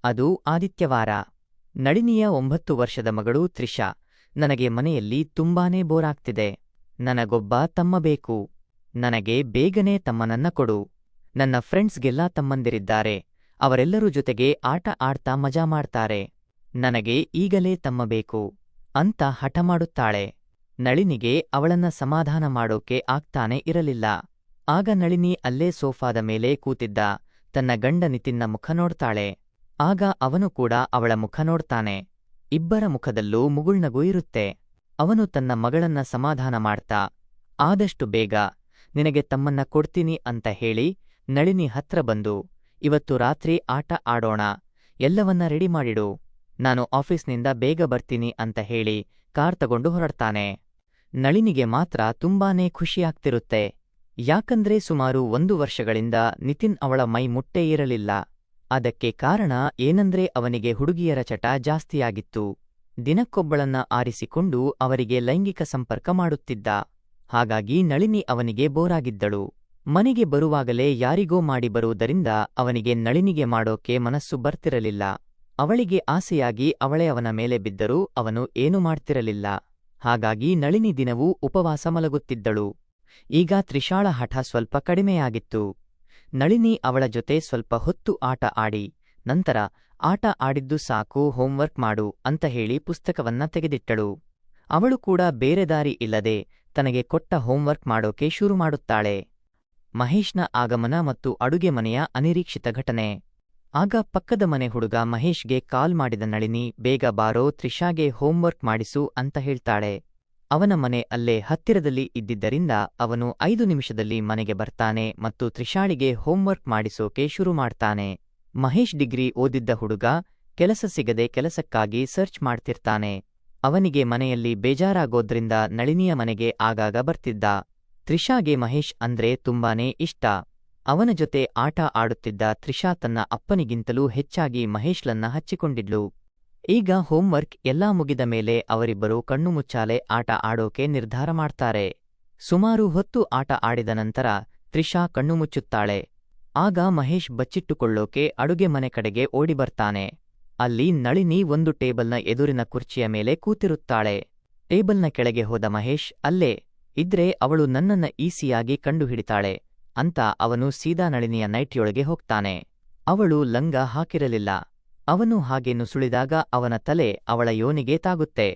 ಅದು ಆದಿತ್ಯವಾರ. ನಳಿನಿಯ 9 ವರ್ಷದ ಮಗಳು ತ್ರಿಷಾ, ನನಗೆ ಮನೆಯಲ್ಲಿ ತುಂಬಾನೇ ಬೋರಾಗ್ತಿದೆ. ನನಗೊಬ್ಬ ತಮ್ಮ ಬೇಕು. ನನಗೆ ಬೇಗನೆ ತಮ್ಮನನ್ನ ಕೊಡು. ನನ್ನ ಫ್ರೆಂಡ್ಸ್ಗೆಲ್ಲ ತಮ್ಮಂದಿರಿದ್ದಾರೆ. ಅವರೆಲ್ಲರೂ ಜೊತೆಗೆ ಆಟ ಆಡ್ತಾ ಮಜಾ ಮಾಡ್ತಾರೆ. ನನಗೆ ಈಗಲೇ ತಮ್ಮ ಬೇಕು ಅಂತ ಹಠ ಮಾಡುತ್ತಾಳೆ. ನಳಿನಿಗೆ ಅವಳನ್ನ ಸಮಾಧಾನ ಮಾಡೋಕೆ ಆಗ್ತಾನೆ ಇರಲಿಲ್ಲ. ಆಗ ನಳಿನಿ ಅಲ್ಲೇ ಸೋಫಾದ ಮೇಲೆ ಕೂತಿದ್ದ ತನ್ನ ಗಂಡ ನಿತಿನ್ನ ಮುಖ ನೋಡ್ತಾಳೆ. ಆಗ ಅವನು ಕೂಡ ಅವಳ ಮುಖ ನೋಡ್ತಾನೆ. ಇಬ್ಬರ ಮುಖದಲ್ಲೂ ಮುಗುಳ್ನಗು ಇರುತ್ತೆ. ಅವನು ತನ್ನ ಮಗಳನ್ನ ಸಮಾಧಾನ ಮಾಡ್ತಾ, ಆದಷ್ಟು ಬೇಗ ನಿನಗೆ ತಮ್ಮನ್ನ ಕೊಡ್ತೀನಿ ಅಂತ ಹೇಳಿ ನಳಿನಿ ಹತ್ರ ಬಂದು, ಇವತ್ತು ರಾತ್ರಿ ಆಟ ಆಡೋಣ, ಎಲ್ಲವನ್ನ ರೆಡಿ ಮಾಡಿಡು, ನಾನು ಆಫೀಸ್ನಿಂದ ಬೇಗ ಬರ್ತೀನಿ ಅಂತ ಹೇಳಿ ಕಾರ್ ತಗೊಂಡು ಹೊರಡ್ತಾನೆ. ನಳಿನಿಗೆ ಮಾತ್ರ ತುಂಬಾನೇ ಖುಷಿಯಾಗ್ತಿರುತ್ತೆ. ಯಾಕಂದ್ರೆ ಸುಮಾರು 1 ವರ್ಷಗಳಿಂದ ನಿತಿನ್ ಅವಳ ಮೈ ಮುಟ್ಟೇ ಇರಲಿಲ್ಲ. ಅದಕ್ಕೆ ಕಾರಣ ಏನಂದ್ರೆ ಅವನಿಗೆ ಹುಡುಗಿಯರ ಚಟ ಜಾಸ್ತಿಯಾಗಿತ್ತು. ದಿನಕ್ಕೊಬ್ಬಳನ್ನ ಆರಿಸಿಕೊಂಡು ಅವರಿಗೆ ಲೈಂಗಿಕ ಸಂಪರ್ಕ ಮಾಡುತ್ತಿದ್ದ. ಹಾಗಾಗಿ ನಳಿನಿ ಅವನಿಗೆ ಬೋರಾಗಿದ್ದಳು. ಮನೆಗೆ ಬರುವಾಗಲೇ ಯಾರಿಗೋ ಮಾಡಿ ಬರುವುದರಿಂದ ಅವನಿಗೆ ನಳಿನಿಗೆ ಮಾಡೋಕೆ ಮನಸ್ಸು ಬರ್ತಿರಲಿಲ್ಲ. ಅವಳಿಗೆ ಆಸೆಯಾಗಿ ಅವಳೇ ಅವನ ಮೇಲೆ ಬಿದ್ದರೂ ಅವನು ಏನೂ ಮಾಡ್ತಿರಲಿಲ್ಲ. ಹಾಗಾಗಿ ನಳಿನಿ ದಿನವೂ ಉಪವಾಸ ಮಲಗುತ್ತಿದ್ದಳು. ಈಗ ತ್ರಿಷಾಳ ಹಠ ಸ್ವಲ್ಪ ಕಡಿಮೆಯಾಗಿತ್ತು. ನಳಿನಿ ಅವಳ ಜೊತೆ ಸ್ವಲ್ಪ ಹೊತ್ತು ಆಟ ಆಡಿ, ನಂತರ ಆಟ ಆಡಿದ್ದು ಸಾಕು, ಹೋಂವರ್ಕ್ ಮಾಡು ಅಂತ ಹೇಳಿ ಪುಸ್ತಕವನ್ನ ತೆಗೆದಿಟ್ಟಳು. ಅವಳು ಕೂಡ ಬೇರೆ ದಾರಿ ಇಲ್ಲದೆ ತನಗೆ ಕೊಟ್ಟ ಹೋಂವರ್ಕ್ ಮಾಡೋಕೆ ಶುರು ಮಾಡುತ್ತಾಳೆ. ಮಹೇಶ್ನ ಆಗಮನ ಮತ್ತು ಅಡುಗೆ ಮನೆಯ ಅನಿರೀಕ್ಷಿತ ಘಟನೆ. ಆಗ ಪಕ್ಕದ ಮನೆ ಹುಡುಗ ಮಹೇಶ್ಗೆ ಕಾಲ್ ಮಾಡಿದ ನಳಿನಿ, ಬೇಗ ಬಾರೋ, ತ್ರಿಷಾಗೆ ಹೋಂವರ್ಕ್ ಮಾಡಿಸು ಅಂತ ಹೇಳ್ತಾಳೆ. ಅವನ ಮನೆ ಅಲ್ಲೇ ಹತ್ತಿರದಲ್ಲಿ ಇದ್ದಿದ್ದರಿಂದ ಅವನು 5 ನಿಮಿಷದಲ್ಲಿ ಮನೆಗೆ ಬರ್ತಾನೆ ಮತ್ತು ತ್ರಿಷಾಳಿಗೆ ಹೋಂವರ್ಕ್ ಮಾಡಿಸೋಕೆ ಶುರು ಮಾಡ್ತಾನೆ. ಮಹೇಶ್ ಡಿಗ್ರಿ ಓದಿದ್ದ ಹುಡುಗ, ಕೆಲಸ ಸಿಗದೆ ಕೆಲಸಕ್ಕಾಗಿ ಸರ್ಚ್ ಮಾಡ್ತಿರ್ತಾನೆ. ಅವನಿಗೆ ಮನೆಯಲ್ಲಿ ಬೇಜಾರಾಗೋದ್ರಿಂದ ನಳಿನಿಯ ಮನೆಗೆ ಆಗಾಗ ಬರ್ತಿದ್ದ. ತ್ರಿಷಾಗೆ ಮಹೇಶ್ ಅಂದ್ರೆ ತುಂಬಾನೇ ಇಷ್ಟ. ಅವನ ಜೊತೆ ಆಟ ಆಡುತ್ತಿದ್ದ ತ್ರಿಷಾ ತನ್ನ ಅಪ್ಪನಿಗಿಂತಲೂ ಹೆಚ್ಚಾಗಿ ಮಹೇಶ್ಲನ್ನ ಹಚ್ಚಿಕೊಂಡಿದ್ಲು. ಈಗ ಹೋಂವರ್ಕ್ ಎಲ್ಲಾ ಮುಗಿದ ಮೇಲೆ ಅವರಿಬ್ಬರು ಕಣ್ಣು ಮುಚ್ಚಾಲೆ ಆಟ ಆಡೋಕೆ ನಿರ್ಧಾರ ಮಾಡ್ತಾರೆ. ಸುಮಾರು ಹೊತ್ತು ಆಟ ಆಡಿದ ನಂತರ ತ್ರಿಷಾ ಕಣ್ಣು ಮುಚ್ಚುತ್ತಾಳೆ. ಆಗ ಮಹೇಶ್ ಬಚ್ಚಿಟ್ಟುಕೊಳ್ಳೋಕೆ ಅಡುಗೆ ಮನೆ ಕಡೆಗೆ ಓಡಿ ಬರ್ತಾನೆ. ಅಲ್ಲಿ ನಳಿನಿ ಒಂದು ಟೇಬಲ್ನ ಎದುರಿನ ಕುರ್ಚಿಯ ಮೇಲೆ ಕೂತಿರುತ್ತಾಳೆ. ಟೇಬಲ್ನ ಕೆಳಗೆ ಹೋದ ಮಹೇಶ್, ಅಲ್ಲೇ ಇದ್ರೆ ಅವಳು ನನ್ನನ್ನ ಈಸಿಯಾಗಿ ಕಂಡುಹಿಡಿತಾಳೆ ಅಂತ ಅವನು ಸೀದಾ ನಳಿನಿಯ ನೈಟಿಯೊಳಗೆ ಹೋಗ್ತಾನೆ. ಅವಳು ಲಂಗ ಹಾಕಿರಲಿಲ್ಲ. ಅವನು ಹಾಗೆ ನುಸುಳಿದಾಗ ಅವನ ತಲೆ ಅವಳ ಯೋನಿಗೆ ತಾಗುತ್ತೆ.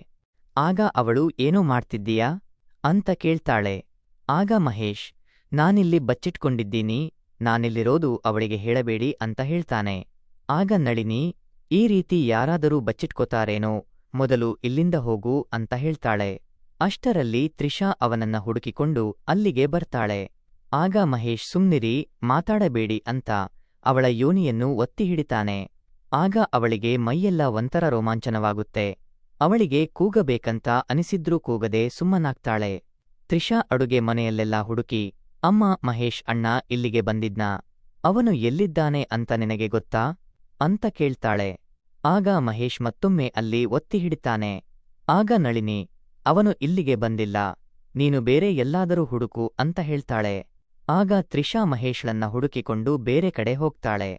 ಆಗ ಅವಳು, ಏನೋ ಮಾಡ್ತಿದ್ದೀಯಾ ಅಂತ ಕೇಳ್ತಾಳೆ. ಆಗ ಮಹೇಶ್, ನಾನಿಲ್ಲಿ ಬಚ್ಚಿಟ್ಕೊಂಡಿದ್ದೀನಿ, ನಾನಿಲ್ಲಿರೋದು ಅವಳಿಗೆ ಹೇಳಬೇಡಿ ಅಂತ ಹೇಳ್ತಾನೆ. ಆಗ ನಳಿನಿ, ಈ ರೀತಿ ಯಾರಾದರೂ ಬಚ್ಚಿಟ್ಕೋತಾರೇನೋ, ಮೊದಲು ಇಲ್ಲಿಂದ ಹೋಗು ಅಂತ ಹೇಳ್ತಾಳೆ. ಅಷ್ಟರಲ್ಲಿ ತ್ರಿಷಾ ಅವನನ್ನ ಹುಡುಕಿಕೊಂಡು ಅಲ್ಲಿಗೆ ಬರ್ತಾಳೆ. ಆಗ ಮಹೇಶ್, ಸುಮ್ನಿರಿ, ಮಾತಾಡಬೇಡಿ ಅಂತ ಅವಳ ಯೋನಿಯನ್ನು ಒತ್ತಿ ಹಿಡಿತಾನೆ. ಆಗ ಅವಳಿಗೆ ಮೈಯೆಲ್ಲ ಒಂಥರ ರೋಮಾಂಚನವಾಗುತ್ತೆ. ಅವಳಿಗೆ ಕೂಗಬೇಕಂತ ಅನಿಸಿದ್ರೂ ಕೂಗದೆ ಸುಮ್ಮನಾಗ್ತಾಳೆ. ತ್ರಿಷಾ ಅಡುಗೆ ಮನೆಯಲ್ಲೆಲ್ಲ ಹುಡುಕಿ, ಅಮ್ಮ, ಮಹೇಶ್ ಅಣ್ಣ ಇಲ್ಲಿಗೆ ಬಂದಿದ್ನಾ? ಅವನು ಎಲ್ಲಿದ್ದಾನೆ ಅಂತ ನಿನಗೆ ಗೊತ್ತಾ ಅಂತ ಕೇಳ್ತಾಳೆ. ಆಗ ಮಹೇಶ್ ಮತ್ತೊಮ್ಮೆ ಅಲ್ಲಿ ಒತ್ತಿ ಹಿಡಿತಾನೆ. ಆಗ ನಳಿನಿ, ಅವನು ಇಲ್ಲಿಗೆ ಬಂದಿಲ್ಲ, ನೀನು ಬೇರೆ ಎಲ್ಲಾದರೂ ಹುಡುಕು ಅಂತ ಹೇಳ್ತಾಳೆ. ಆಗ ತ್ರಿಷಾ ಮಹೇಶ್ಳನ್ನ ಹುಡುಕಿಕೊಂಡು ಬೇರೆ ಕಡೆ ಹೋಗ್ತಾಳೆ.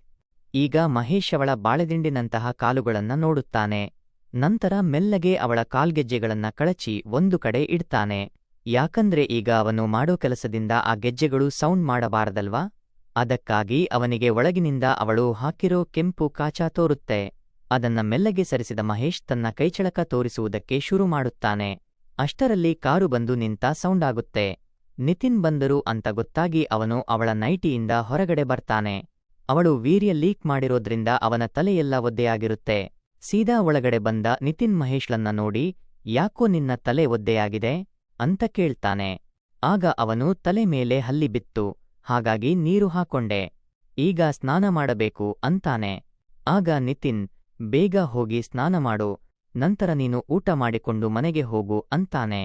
ಈಗ ಮಹೇಶ್ ಅವಳ ಬಾಳೆದಿಂಡಿನಂತಹ ಕಾಲುಗಳನ್ನ ನೋಡುತ್ತಾನೆ. ನಂತರ ಮೆಲ್ಲಗೆ ಅವಳ ಕಾಲ್ಗೆಜ್ಜೆಗಳನ್ನ ಕಳಚಿ ಒಂದು ಕಡೆ ಇಡ್ತಾನೆ. ಯಾಕಂದ್ರೆ ಈಗ ಅವನು ಮಾಡೋ ಕೆಲಸದಿಂದ ಆ ಗೆಜ್ಜೆಗಳು ಸೌಂಡ್ ಮಾಡಬಾರದಲ್ವಾ? ಅದಕ್ಕಾಗಿ ಅವನಿಗೆ ಒಳಗಿನಿಂದ ಅವಳು ಹಾಕಿರೋ ಕೆಂಪು ಕಾಚಾ ತೋರುತ್ತೆ. ಅದನ್ನ ಮೆಲ್ಲಗೆ ಸರಿಸಿದ ಮಹೇಶ್ ತನ್ನ ಕೈಚಳಕ ತೋರಿಸುವುದಕ್ಕೆ ಶುರು ಮಾಡುತ್ತಾನೆ. ಅಷ್ಟರಲ್ಲಿ ಕಾರು ಬಂದು ನಿಂತ ಸೌಂಡ್ ಆಗುತ್ತೆ. ನಿತಿನ್ ಬಂದರು ಅಂತ ಗೊತ್ತಾಗಿ ಅವನು ಅವಳ ನೈಟಿಯಿಂದ ಹೊರಗಡೆ ಬರ್ತಾನೆ. ಅವಳು ವೀರ್ಯ ಲೀಕ್ ಮಾಡಿರೋದ್ರಿಂದ ಅವನ ತಲೆಯೆಲ್ಲ ಒದ್ದೆಯಾಗಿರುತ್ತೆ. ಸೀದಾ ಒಳಗಡೆ ಬಂದ ನಿತಿನ್ ಮಹೇಶ್ಳನ್ನ ನೋಡಿ, ಯಾಕೋ ನಿನ್ನ ತಲೆ ಒದ್ದೆಯಾಗಿದೆ ಅಂತ ಕೇಳ್ತಾನೆ. ಆಗ ಅವನು, ತಲೆ ಮೇಲೆ ಹಲ್ಲಿ ಬಿತ್ತು, ಹಾಗಾಗಿ ನೀರು ಹಾಕೊಂಡೆ, ಈಗ ಸ್ನಾನ ಮಾಡಬೇಕು ಅಂತಾನೆ. ಆಗ ನಿತಿನ್, ಬೇಗ ಹೋಗಿ ಸ್ನಾನ ಮಾಡು, ನಂತರ ನೀನು ಊಟ ಮಾಡಿಕೊಂಡು ಮನೆಗೆ ಹೋಗು ಅಂತಾನೆ.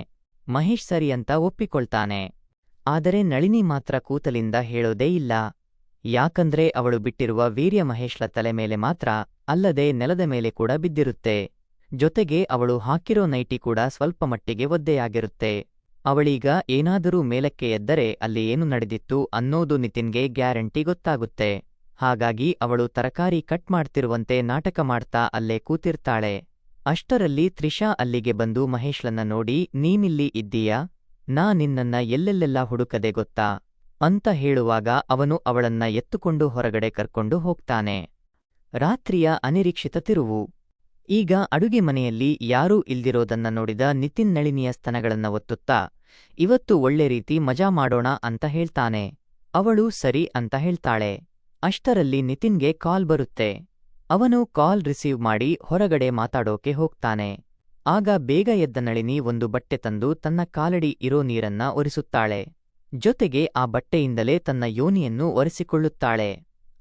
ಮಹೇಶ್ ಸರಿ ಅಂತ ಒಪ್ಪಿಕೊಳ್ತಾನೆ. ಆದರೆ ನಳಿನಿ ಮಾತ್ರ ಕೂತಲಿಂದ ಹೇಳೋದೇ ಇಲ್ಲ. ಯಾಕಂದ್ರೆ ಅವಳು ಬಿಟ್ಟಿರುವ ವೀರ್ಯ ಮಹೇಶ್ಳ ತಲೆ ಮೇಲೆ ಮಾತ್ರ ಅಲ್ಲದೆ ನೆಲದ ಮೇಲೆ ಕೂಡ ಬಿದ್ದಿರುತ್ತೆ. ಜೊತೆಗೆ ಅವಳು ಹಾಕಿರೋ ನೈಟಿ ಕೂಡ ಸ್ವಲ್ಪ ಮಟ್ಟಿಗೆ ಒದ್ದೆಯಾಗಿರುತ್ತೆ. ಅವಳೀಗ ಏನಾದರೂ ಮೇಲಕ್ಕೆ ಎದ್ದರೆ ಅಲ್ಲಿ ಏನು ನಡೆದಿತ್ತು ಅನ್ನೋದು ನಿತಿನ್ಗೆ ಗ್ಯಾರಂಟಿ ಗೊತ್ತಾಗುತ್ತೆ. ಹಾಗಾಗಿ ಅವಳು ತರಕಾರಿ ಕಟ್ ಮಾಡ್ತಿರುವಂತೆ ನಾಟಕ ಮಾಡ್ತಾ ಅಲ್ಲೇ ಕೂತಿರ್ತಾಳೆ. ಅಷ್ಟರಲ್ಲಿ ತ್ರಿಷಾ ಅಲ್ಲಿಗೆ ಬಂದು ಮಹೇಶ್ಳನ್ನ ನೋಡಿ, ನೀನಿಲ್ಲಿ ಇದ್ದೀಯಾ? ನಾ ನಿನ್ನನ್ನ ಎಲ್ಲೆಲ್ಲೆಲ್ಲ ಹುಡುಕದೆ ಗೊತ್ತಾ ಅಂತ ಹೇಳುವಾಗ ಅವನು ಅವಳನ್ನ ಎತ್ತುಕೊಂಡು ಹೊರಗಡೆ ಕರ್ಕೊಂಡು ಹೋಗ್ತಾನೆ. ರಾತ್ರಿಯ ಅನಿರೀಕ್ಷಿತ ತಿರುವು. ಈಗ ಅಡುಗೆ ಮನೆಯಲ್ಲಿ ಯಾರೂ ಇಲ್ದಿರೋದನ್ನ ನೋಡಿದ ನಿತಿನ್ ನಳಿನಿಯ ಸ್ತನಗಳನ್ನ ಒತ್ತುತ್ತಾ, ಇವತ್ತು ಒಳ್ಳೆ ರೀತಿ ಮಜಾ ಮಾಡೋಣ ಅಂತ ಹೇಳ್ತಾನೆ. ಅವಳು ಸರಿ ಅಂತ ಹೇಳ್ತಾಳೆ. ಅಷ್ಟರಲ್ಲಿ ನಿತಿನ್ಗೆ ಕಾಲ್ ಬರುತ್ತೆ. ಅವನು ಕಾಲ್ ರಿಸೀವ್ ಮಾಡಿ ಹೊರಗಡೆ ಮಾತಾಡೋಕೆ ಹೋಗ್ತಾನೆ. ಆಗ ಬೇಗ ಎದ್ದ ನಳಿನಿ ಒಂದು ಬಟ್ಟೆ ತಂದು ತನ್ನ ಕಾಲಡಿ ಇರೋ ನೀರನ್ನ ಒರೆಸುತ್ತಾಳೆ. ಜೊತೆಗೆ ಆ ಬಟ್ಟೆಯಿಂದಲೇ ತನ್ನ ಯೋನಿಯನ್ನು ಒರೆಸಿಕೊಳ್ಳುತ್ತಾಳೆ.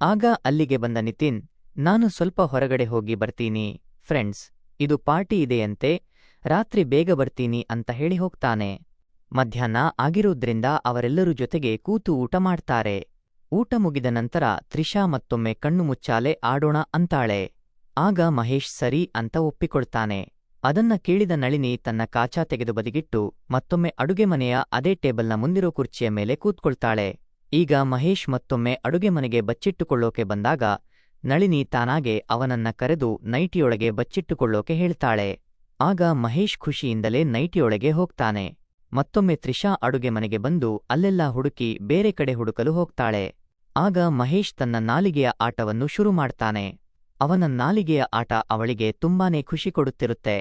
ಆಗ ಅಲ್ಲಿಗೆ ಬಂದ ನಿತಿನ್, ನಾನು ಸ್ವಲ್ಪ ಹೊರಗಡೆ ಹೋಗಿ ಬರ್ತೀನಿ ಫ್ರೆಂಡ್ಸ್, ಇದು ಪಾರ್ಟಿ ಇದೆಯಂತೆ, ರಾತ್ರಿ ಬೇಗ ಬರ್ತೀನಿ ಅಂತ ಹೇಳಿ ಹೋಗ್ತಾನೆ. ಮಧ್ಯಾಹ್ನ ಆಗಿರೋದ್ರಿಂದ ಅವರೆಲ್ಲರೂ ಜೊತೆಗೆ ಕೂತು ಊಟ ಮಾಡ್ತಾರೆ. ಊಟ ಮುಗಿದ ನಂತರ ತ್ರಿಷಾ ಮತ್ತೊಮ್ಮೆ ಕಣ್ಣು ಮುಚ್ಚಾಲೆ ಆಡೋಣ ಅಂತಾಳೆ. ಆಗ ಮಹೇಶ್ ಸರಿ ಅಂತ ಒಪ್ಪಿಕೊಳ್ತಾನೆ. ಅದನ್ನ ಕೇಳಿದ ನಳಿನಿ ತನ್ನ ಕಾಚಾ ತೆಗೆದು ಬದಿಗಿಟ್ಟು ಮತ್ತೊಮ್ಮೆ ಅಡುಗೆ ಮನೆಯ ಅದೇ ಟೇಬಲ್ನ ಮುಂದಿರೋ ಕುರ್ಚಿಯ ಮೇಲೆ ಕೂತ್ಕೊಳ್ತಾಳೆ. ಈಗ ಮಹೇಶ್ ಮತ್ತೊಮ್ಮೆ ಅಡುಗೆ ಮನೆಗೆ ಬಚ್ಚಿಟ್ಟುಕೊಳ್ಳೋಕೆ ಬಂದಾಗ ನಳಿನಿ ತಾನಾಗೆ ಅವನನ್ನ ಕರೆದು ನೈಟಿಯೊಳಗೆ ಬಚ್ಚಿಟ್ಟುಕೊಳ್ಳೋಕೆ ಹೇಳ್ತಾಳೆ. ಆಗ ಮಹೇಶ್ ಖುಷಿಯಿಂದಲೇ ನೈಟಿಯೊಳಗೆ ಹೋಗ್ತಾನೆ. ಮತ್ತೊಮ್ಮೆ ತ್ರಿಷಾ ಅಡುಗೆ ಮನೆಗೆ ಬಂದು ಅಲ್ಲೆಲ್ಲ ಹುಡುಕಿ ಬೇರೆ ಕಡೆ ಹುಡುಕಲು ಹೋಗ್ತಾಳೆ. ಆಗ ಮಹೇಶ್ ತನ್ನ ನಾಲಿಗೆಯ ಆಟವನ್ನು ಶುರು ಮಾಡ್ತಾನೆ. ಅವನ ನಾಲಿಗೆಯ ಆಟ ಅವಳಿಗೆ ತುಂಬಾನೇ ಖುಷಿ ಕೊಡುತ್ತಿರುತ್ತೆ.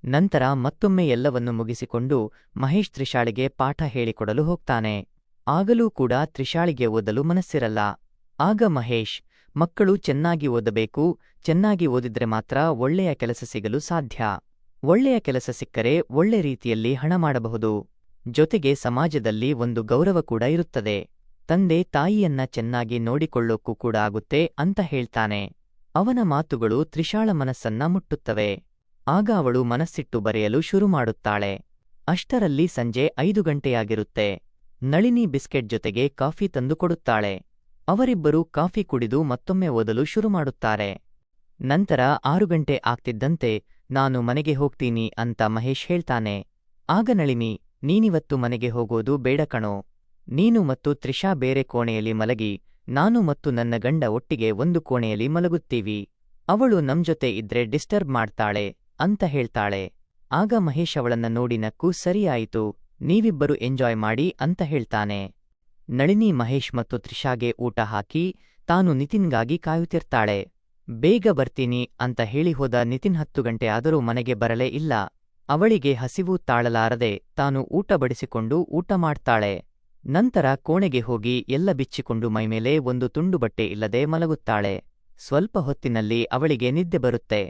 ನಂತರ ಮತ್ತೊಮ್ಮೆ ಎಲ್ಲವನ್ನು ಮುಗಿಸಿಕೊಂಡು ಮಹೇಶ್ ತ್ರಿಷಾಳಿಗೆ ಪಾಠ ಹೇಳಿಕೊಡಲು ಹೋಗ್ತಾನೆ. ಆಗಲೂ ಕೂಡ ತ್ರಿಷಾಳಿಗೆ ಓದಲು ಮನಸ್ಸಿರಲ್ಲ. ಆಗ ಮಹೇಶ್, ಮಕ್ಕಳು ಚೆನ್ನಾಗಿ ಓದಬೇಕು, ಚೆನ್ನಾಗಿ ಓದಿದ್ರೆ ಮಾತ್ರ ಒಳ್ಳೆಯ ಕೆಲಸ ಸಿಗಲು ಸಾಧ್ಯ. ಒಳ್ಳೆಯ ಕೆಲಸ ಸಿಕ್ಕರೆ ಒಳ್ಳೆ ರೀತಿಯಲ್ಲಿ ಹಣ ಮಾಡಬಹುದು. ಜೊತೆಗೆ ಸಮಾಜದಲ್ಲಿ ಒಂದು ಗೌರವ ಕೂಡ ಇರುತ್ತದೆ. ತಂದೆ ತಾಯಿಯನ್ನ ಚೆನ್ನಾಗಿ ನೋಡಿಕೊಳ್ಳೋಕ್ಕೂ ಕೂಡ ಆಗುತ್ತೆ ಅಂತ ಹೇಳ್ತಾನೆ. ಅವನ ಮಾತುಗಳು ತ್ರಿಷಾಳ ಮನಸ್ಸನ್ನ ಮುಟ್ಟುತ್ತವೆ. ಆಗ ಅವಳು ಮನಸ್ಸಿಟ್ಟು ಬರೆಯಲು ಶುರು ಮಾಡುತ್ತಾಳೆ. ಅಷ್ಟರಲ್ಲಿ ಸಂಜೆ 5 ಗಂಟೆಯಾಗಿರುತ್ತೆ. ನಳಿನಿ ಬಿಸ್ಕೆಟ್ ಜೊತೆಗೆ ಕಾಫಿ ತಂದು ಕೊಡುತ್ತಾಳೆ. ಅವರಿಬ್ಬರೂ ಕಾಫಿ ಕುಡಿದು ಮತ್ತೊಮ್ಮೆ ಓದಲು ಶುರು ಮಾಡುತ್ತಾರೆ. ನಂತರ 6 ಗಂಟೆ ಆಗ್ತಿದ್ದಂತೆ ನಾನು ಮನೆಗೆ ಹೋಗ್ತೀನಿ ಅಂತ ಮಹೇಶ್ ಹೇಳ್ತಾನೆ. ಆಗ ನಳಿನಿ, ನೀನಿವತ್ತು ಮನೆಗೆ ಹೋಗೋದು ಬೇಡ ಕಣೋ, ನೀನು ಮತ್ತು ತ್ರಿಷಾ ಬೇರೆ ಕೋಣೆಯಲ್ಲಿ ಮಲಗಿ, ನಾನು ಮತ್ತು ನನ್ನ ಗಂಡ ಒಟ್ಟಿಗೆ ಒಂದು ಕೋಣೆಯಲ್ಲಿ ಮಲಗುತ್ತೀವಿ, ಅವಳು ನಮ್ಜೊತೆ ಇದ್ರೆ ಡಿಸ್ಟರ್ಬ್ ಮಾಡ್ತಾಳೆ ಅಂತ ಹೇಳ್ತಾಳೆ. ಆಗ ಮಹೇಶ್ ಅವಳನ್ನ ನೋಡಿ ನಕ್ಕು, ಸರಿಯಾಯಿತು, ನೀವಿಬ್ಬರು ಎಂಜಾಯ್ ಮಾಡಿ ಅಂತ ಹೇಳ್ತಾನೆ. ನಳಿನಿ ಮಹೇಶ್ ಮತ್ತು ತ್ರಿಷಾಗೆ ಊಟ ಹಾಕಿ ತಾನು ನಿತಿನ್ಗಾಗಿ ಕಾಯುತ್ತಿರ್ತಾಳೆ. ಬೇಗ ಬರ್ತೀನಿ ಅಂತ ಹೇಳಿ ಹೋದ ನಿತಿನ್ 10 ಗಂಟೆ ಆದರೂ ಮನೆಗೆ ಬರಲೇ ಇಲ್ಲ. ಅವಳಿಗೆ ಹಸಿವು ತಾಳಲಾರದೆ ತಾನು ಊಟ ಬಡಿಸಿಕೊಂಡು ಊಟ ಮಾಡ್ತಾಳೆ. ನಂತರ ಕೋಣೆಗೆ ಹೋಗಿ ಎಲ್ಲ ಬಿಚ್ಚಿಕೊಂಡು ಮೈಮೇಲೆ ಒಂದು ತುಂಡು ಬಟ್ಟೆ ಇಲ್ಲದೆ ಮಲಗುತ್ತಾಳೆ. ಸ್ವಲ್ಪ ಹೊತ್ತಿನಲ್ಲಿ ಅವಳಿಗೆ ನಿದ್ದೆ ಬರುತ್ತೆ.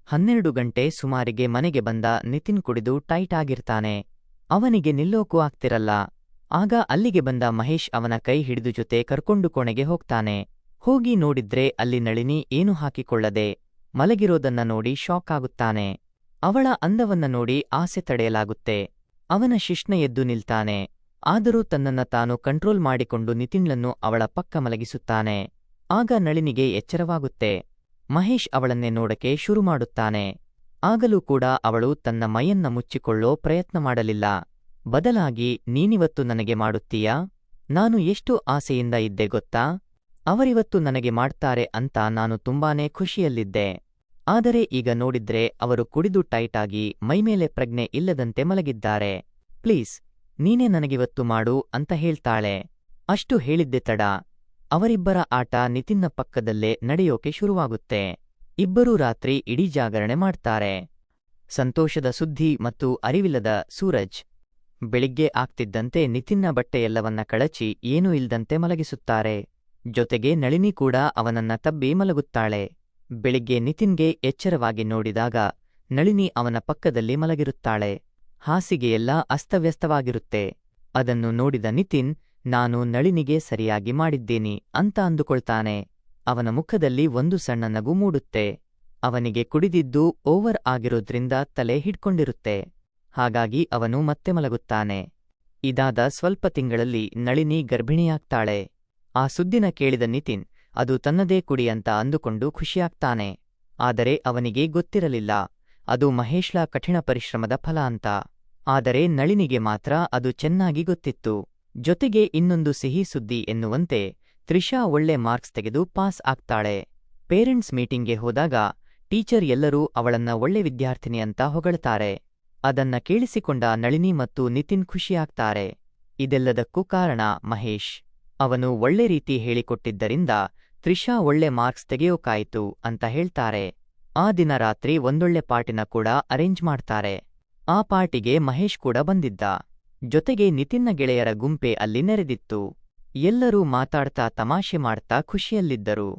12 ಗಂಟೆ ಸುಮಾರಿಗೆ ಮನೆಗೆ ಬಂದ ನಿತಿನ್ ಕುಡಿದು ಟೈಟ್ ಆಗಿರ್ತಾನೆ. ಅವನಿಗೆ ನಿಲ್ಲೋಕೂ ಆಗ್ತಿರಲ್ಲ. ಆಗ ಅಲ್ಲಿಗೆ ಬಂದ ಮಹೇಶ್ ಅವನ ಕೈ ಹಿಡಿದು ಜೊತೆ ಕರ್ಕೊಂಡು ಕೋಣೆಗೆ ಹೋಗ್ತಾನೆ. ಹೋಗಿ ನೋಡಿದ್ರೆ ಅಲ್ಲಿ ನಳಿನಿ ಏನೂ ಹಾಕಿಕೊಳ್ಳದೆ ಮಲಗಿರೋದನ್ನ ನೋಡಿ ಶಾಕ್ ಆಗುತ್ತಾನೆ. ಅವಳ ಅಂದವನ್ನ ನೋಡಿ ಆಸೆ ತಡೆಯಲಾಗುತ್ತೆ. ಅವನ ಶಿಶ್ನ ಎದ್ದು ನಿಲ್ತಾನೆ. ಆದರೂ ತನ್ನನ್ನ ತಾನು ಕಂಟ್ರೋಲ್ ಮಾಡಿಕೊಂಡು ನಿತಿನ್ಳನ್ನು ಅವಳ ಪಕ್ಕ ಮಲಗಿಸುತ್ತಾನೆ. ಆಗ ನಳಿನಿಗೆ ಎಚ್ಚರವಾಗುತ್ತೆ. ಮಹೇಶ್ ಅವಳನ್ನೇ ನೋಡಕೆ ಶುರು ಮಾಡುತ್ತಾನೆ. ಆಗಲೂ ಕೂಡ ಅವಳು ತನ್ನ ಮೈಯನ್ನ ಮುಚ್ಚಿಕೊಳ್ಳೋ ಪ್ರಯತ್ನ ಮಾಡಲಿಲ್ಲ. ಬದಲಾಗಿ, ನೀನಿವತ್ತು ನನಗೆ ಮಾಡುತ್ತೀಯಾ? ನಾನು ಎಷ್ಟು ಆಸೆಯಿಂದ ಇದ್ದೆ ಗೊತ್ತಾ? ಅವರಿವತ್ತು ನನಗೆ ಮಾಡ್ತಾರೆ ಅಂತ ನಾನು ತುಂಬಾನೇ ಖುಷಿಯಲ್ಲಿದ್ದೆ. ಆದರೆ ಈಗ ನೋಡಿದ್ರೆ ಅವರು ಕುಡಿದು ಟೈಟಾಗಿ ಮೈಮೇಲೆ ಪ್ರಜ್ಞೆ ಇಲ್ಲದಂತೆ ಮಲಗಿದ್ದಾರೆ. ಪ್ಲೀಸ್, ನೀನೇ ನನಗಿವತ್ತು ಮಾಡು ಅಂತ ಹೇಳ್ತಾಳೆ. ಅಷ್ಟು ಹೇಳಿದ್ದೆ ತಡ. ಅವರಿಬ್ಬರ ಆಟ ನಿತಿನ್ನ ಪಕ್ಕದಲ್ಲೇ ನಡೆಯೋಕೆ ಶುರುವಾಗುತ್ತೆ. ಇಬ್ಬರೂ ರಾತ್ರಿ ಇಡೀ ಜಾಗರಣೆ ಮಾಡ್ತಾರೆ. ಸಂತೋಷದ ಸುದ್ದಿ ಮತ್ತು ಅರಿವಿಲ್ಲದ ಸೂರಜ್. ಬೆಳಿಗ್ಗೆ ಆಗ್ತಿದ್ದಂತೆ ನಿತಿನ್ನ ಬಟ್ಟೆಯೆಲ್ಲವನ್ನ ಕಳಚಿ ಏನೂ ಇಲ್ದಂತೆ ಮಲಗಿಸುತ್ತಾರೆ. ಜೊತೆಗೆ ನಳಿನಿ ಕೂಡ ಅವನನ್ನ ತಬ್ಬಿ ಮಲಗುತ್ತಾಳೆ. ಬೆಳಿಗ್ಗೆ ನಿತಿನ್ಗೆ ಎಚ್ಚರವಾಗಿ ನೋಡಿದಾಗ ನಳಿನಿ ಅವನ ಪಕ್ಕದಲ್ಲಿ ಮಲಗಿರುತ್ತಾಳೆ. ಹಾಸಿಗೆಯೆಲ್ಲ ಅಸ್ತವ್ಯಸ್ತವಾಗಿರುತ್ತೆ. ಅದನ್ನು ನೋಡಿದ ನಿತಿನ್, ನಾನು ನಳಿನಿಗೆ ಸರಿಯಾಗಿ ಮಾಡಿದ್ದೀನಿ ಅಂತ ಅಂದುಕೊಳ್ತಾನೆ. ಅವನ ಮುಖದಲ್ಲಿ ಒಂದು ಸಣ್ಣ ನಗು ಮೂಡುತ್ತೆ. ಅವನಿಗೆ ಕುಡಿದಿದ್ದು ಓವರ್ ಆಗಿರೋದ್ರಿಂದ ತಲೆ ಹಿಡ್ಕೊಂಡಿರುತ್ತೆ. ಹಾಗಾಗಿ ಅವನು ಮತ್ತೆ ಮಲಗುತ್ತಾನೆ. ಇದಾದ ಸ್ವಲ್ಪ ತಿಂಗಳಲ್ಲಿ ನಳಿನಿ ಗರ್ಭಿಣಿಯಾಗ್ತಾಳೆ. ಆ ಸುದ್ದಿನ ಕೇಳಿದ ನಿತಿನ್ ಅದು ತನ್ನದೇ ಕುಡಿ ಅಂತ ಅಂದುಕೊಂಡು ಖುಷಿಯಾಗ್ತಾನೆ. ಆದರೆ ಅವನಿಗೆ ಗೊತ್ತಿರಲಿಲ್ಲ ಅದು ಮಹೇಶ್ಳ ಕಠಿಣ ಪರಿಶ್ರಮದ ಫಲ ಅಂತ. ಆದರೆ ನಳಿನಿಗೆ ಮಾತ್ರ ಅದು ಚೆನ್ನಾಗಿ ಗೊತ್ತಿತ್ತು. ಜೊತೆಗೆ ಇನ್ನೊಂದು ಸಿಹಿ ಸುದ್ದಿ ಎನ್ನುವಂತೆ ತ್ರಿಷಾ ಒಳ್ಳೆ ಮಾರ್ಕ್ಸ್ ತೆಗೆದು ಪಾಸ್ ಆಗ್ತಾಳೆ. ಪೇರೆಂಟ್ಸ್ ಮೀಟಿಂಗ್ಗೆ ಹೋದಾಗ ಟೀಚರ್ ಎಲ್ಲರೂ ಅವಳನ್ನ ಒಳ್ಳೆ ವಿದ್ಯಾರ್ಥಿನಿ ಅಂತ ಹೊಗಳ್ತಾರೆ. ಅದನ್ನ ಕೇಳಿಸಿಕೊಂಡ ನಳಿನಿ ಮತ್ತು ನಿತಿನ್ ಖುಷಿಯಾಗ್ತಾರೆ. ಇದೆಲ್ಲದಕ್ಕೂ ಕಾರಣ ಮಹೇಶ್. ಅವನು ಒಳ್ಳೆ ರೀತಿ ಹೇಳಿಕೊಟ್ಟಿದ್ದರಿಂದ ತ್ರಿಷಾ ಒಳ್ಳೆ ಮಾರ್ಕ್ಸ್ ತೆಗೆಯೋಕಾಯಿತು ಅಂತ ಹೇಳ್ತಾರೆ. ಆ ದಿನ ರಾತ್ರಿ ಒಂದೊಳ್ಳೆ ಪಾರ್ಟಿನ ಕೂಡ ಅರೇಂಜ್ ಮಾಡ್ತಾರೆ. ಆ ಪಾರ್ಟಿಗೆ ಮಹೇಶ್ ಕೂಡ ಬಂದಿದ್ದ. ಜೊತೆಗೆ ನಿತಿನ್ನ ಗೆಳೆಯರ ಗುಂಪೆ ಅಲ್ಲಿ ನೆರೆದಿತ್ತು. ಎಲ್ಲರೂ ಮಾತಾಡ್ತಾ ತಮಾಷೆ ಮಾಡ್ತಾ ಖುಷಿಯಲ್ಲಿದ್ದರು.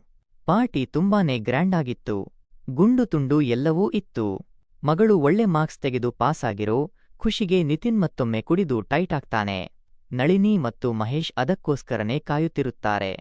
ಪಾರ್ಟಿ ತುಂಬಾನೇ ಗ್ರ್ಯಾಂಡ್ ಆಗಿತ್ತು. ಗುಂಡು ತುಂಡು ಎಲ್ಲವೂ ಇತ್ತು. ಮಗಳು ಒಳ್ಳೆ ಮಾರ್ಕ್ಸ್ ತೆಗೆದು ಪಾಸಾಗಿರೋ ಖುಷಿಗೆ ನಿತಿನ್ ಮತ್ತೊಮ್ಮೆ ಕುಡಿದು ಟೈಟ್ ಆಗ್ತಾನೆ. ನಳಿನಿ ಮತ್ತು ಮಹೇಶ್ ಅದಕ್ಕೋಸ್ಕರನೇ ಕಾಯುತ್ತಿರುತ್ತಾರೆ.